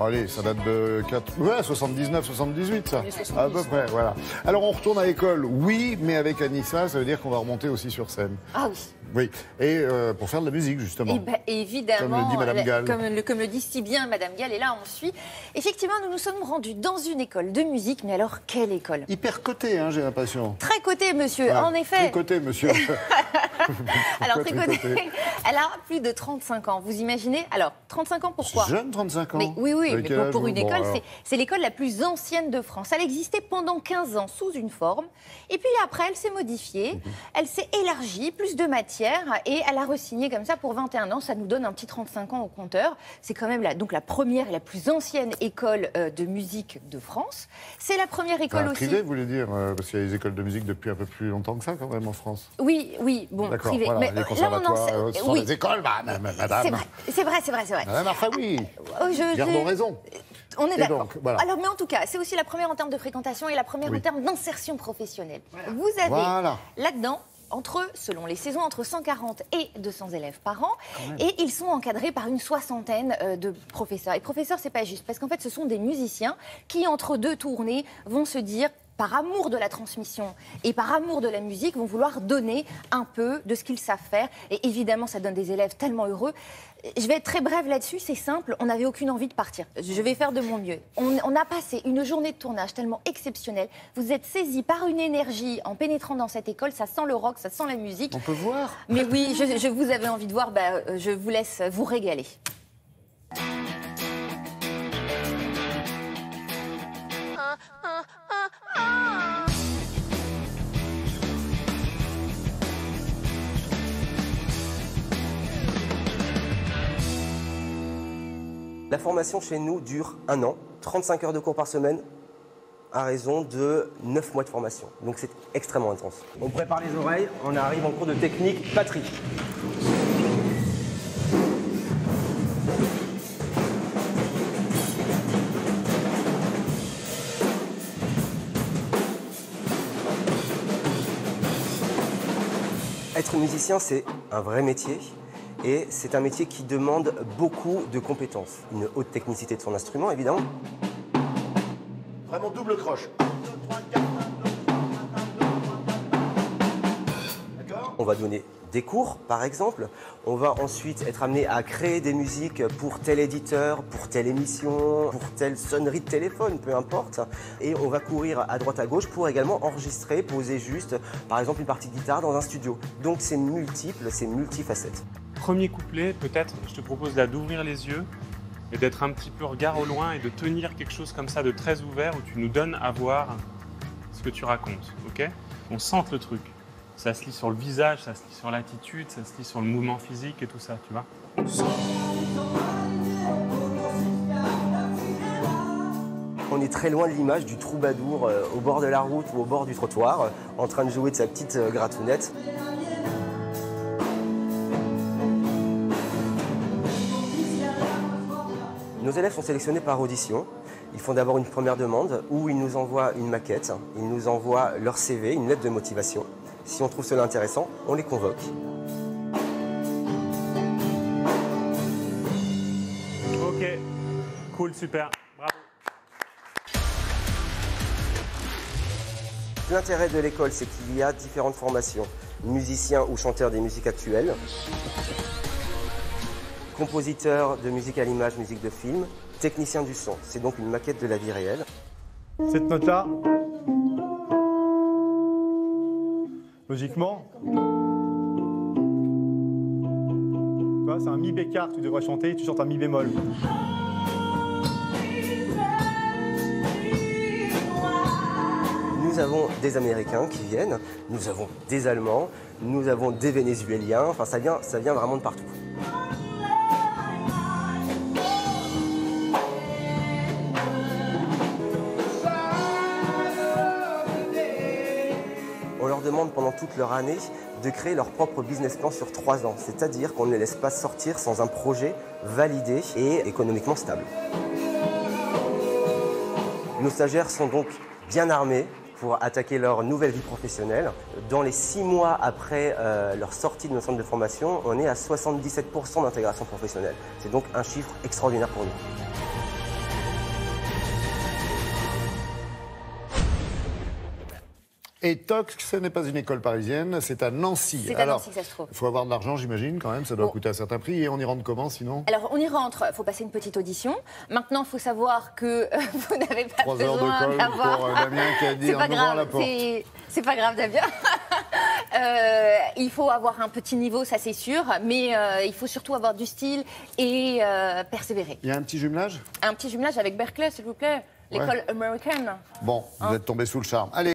Allez, ça date de 79, 78, ça. Années 70, À peu près, voilà. Alors, on retourne à l'école, oui, mais avec Anissa, ça veut dire qu'on va remonter aussi sur scène. Ah oui. Oui, et pour faire de la musique, justement. Eh ben, évidemment, Comme le dit Madame Gall. Comme le dit si bien Madame Gall, et là on suit. Effectivement, nous nous sommes rendus dans une école de musique, mais alors quelle école? Hyper coté, hein, j'ai l'impression. Très coté, monsieur, Ah, en effet. Très coté, monsieur. Alors, Pourquoi très coté. tricoter? Elle a plus de 35 ans, vous imaginez? Alors, 35 ans, pourquoi? Jeune, 35 ans. Mais oui, Avec mais quel âge, pour vous? une Bon, école, alors. c'est l'école la plus ancienne de France. Elle existait pendant 15 ans sous une forme. Et puis après, elle s'est modifiée, elle s'est élargie, plus de matière, et elle a re-signé comme ça pour 21 ans. Ça nous donne un petit 35 ans au compteur. C'est quand même donc la première et la plus ancienne école de musique de France. C'est la première école aussi. Privé, vous voulez dire parce qu'il y a des écoles de musique depuis un peu plus longtemps que ça, quand même, en France. Oui, oui, bon, D'accord, privé. voilà, Mais les conservatoires, ce sont oui. des écoles, madame. C'est vrai. Madame Arfaoui, Je- gardons raison. On est Et d'accord. donc, voilà. Alors, mais en tout cas, c'est aussi la première en termes de fréquentation et la première Oui. en termes d'insertion professionnelle. Vous avez Voilà. là-dedans, selon les saisons, entre 140 et 200 élèves par an. Et ils sont encadrés par une soixantaine de professeurs. Et professeurs, c'est pas juste, parce qu'en fait, ce sont des musiciens qui, entre deux tournées, vont se dire, par amour de la transmission et par amour de la musique, vont vouloir donner un peu de ce qu'ils savent faire. Et évidemment, ça donne des élèves tellement heureux. Je vais être très brève là-dessus, c'est simple, on n'avait aucune envie de partir. Je vais faire de mon mieux. On a passé une journée de tournage tellement exceptionnelle. Vous êtes saisis par une énergie en pénétrant dans cette école, ça sent le rock, ça sent la musique. On peut voir. Mais oui, je vous avais envie de voir, je vous laisse vous régaler. La formation chez nous dure 1 an, 35 heures de cours par semaine, à raison de 9 mois de formation. Donc c'est extrêmement intense. On prépare les oreilles, on arrive en cours de technique batterie. Être musicien, c'est un vrai métier. Et c'est un métier qui demande beaucoup de compétences. Une haute technicité de son instrument, évidemment. Vraiment double croche. D'accord. On va donner des cours, par exemple. On va ensuite être amené à créer des musiques pour tel éditeur, pour telle émission, pour telle sonnerie de téléphone, peu importe. Et on va courir à droite à gauche pour également enregistrer, poser juste, par exemple, une partie de guitare dans un studio. Donc c'est multiple, c'est multifacette. Premier couplet, peut-être, je te propose là d'ouvrir les yeux et d'être un petit peu regard au loin et de tenir quelque chose comme ça de très ouvert où tu nous donnes à voir ce que tu racontes, ok? On sente le truc. Ça se lit sur le visage, ça se lit sur l'attitude, ça se lit sur le mouvement physique et tout ça, tu vois? On est très loin de l'image du troubadour au bord de la route ou au bord du trottoir, en train de jouer de sa petite gratounette. Nos élèves sont sélectionnés par audition. Ils font d'abord une première demande où ils nous envoient une maquette, ils nous envoient leur CV, une lettre de motivation. Si on trouve cela intéressant, on les convoque. Ok, cool, super, bravo. L'intérêt de l'école, c'est qu'il y a différentes formations. Musicien ou chanteur des musiques actuelles, compositeur de musique à l'image, musique de film, technicien du son. C'est donc une maquette de la vie réelle. Cette note-là, logiquement, tu vois, c'est un mi bécard que tu devrais chanter, tu chantes un mi bémol. Nous avons des Américains qui viennent, nous avons des Allemands, nous avons des Vénézuéliens, enfin ça vient vraiment de partout. On leur demande pendant toute leur année de créer leur propre business plan sur 3 ans, c'est-à-dire qu'on ne les laisse pas sortir sans un projet validé et économiquement stable. Nos stagiaires sont donc bien armés pour attaquer leur nouvelle vie professionnelle. Dans les 6 mois après leur sortie de nos centres de formation, on est à 77% d'intégration professionnelle. C'est donc un chiffre extraordinaire pour nous. Et Tox, ce n'est pas une école parisienne, c'est à Nancy. C'est à Nancy que ça se trouve. Il faut avoir de l'argent, j'imagine, quand même, ça doit coûter un certain prix. Et on y rentre comment, sinon? Alors, on y rentre, il faut passer une petite audition. Maintenant, il faut savoir que vous n'avez pas 3 heures de besoin colle d'avoir... pour Damien qui a dit C'est pas en ouvrant la grave, porte. c'est pas grave, Damien. Il faut avoir un petit niveau, ça c'est sûr, mais il faut surtout avoir du style et persévérer. Il y a un petit jumelage? Un petit jumelage avec Berkeley, s'il vous plaît, l'école américaine. Bon, vous êtes tombé sous le charme. Allez.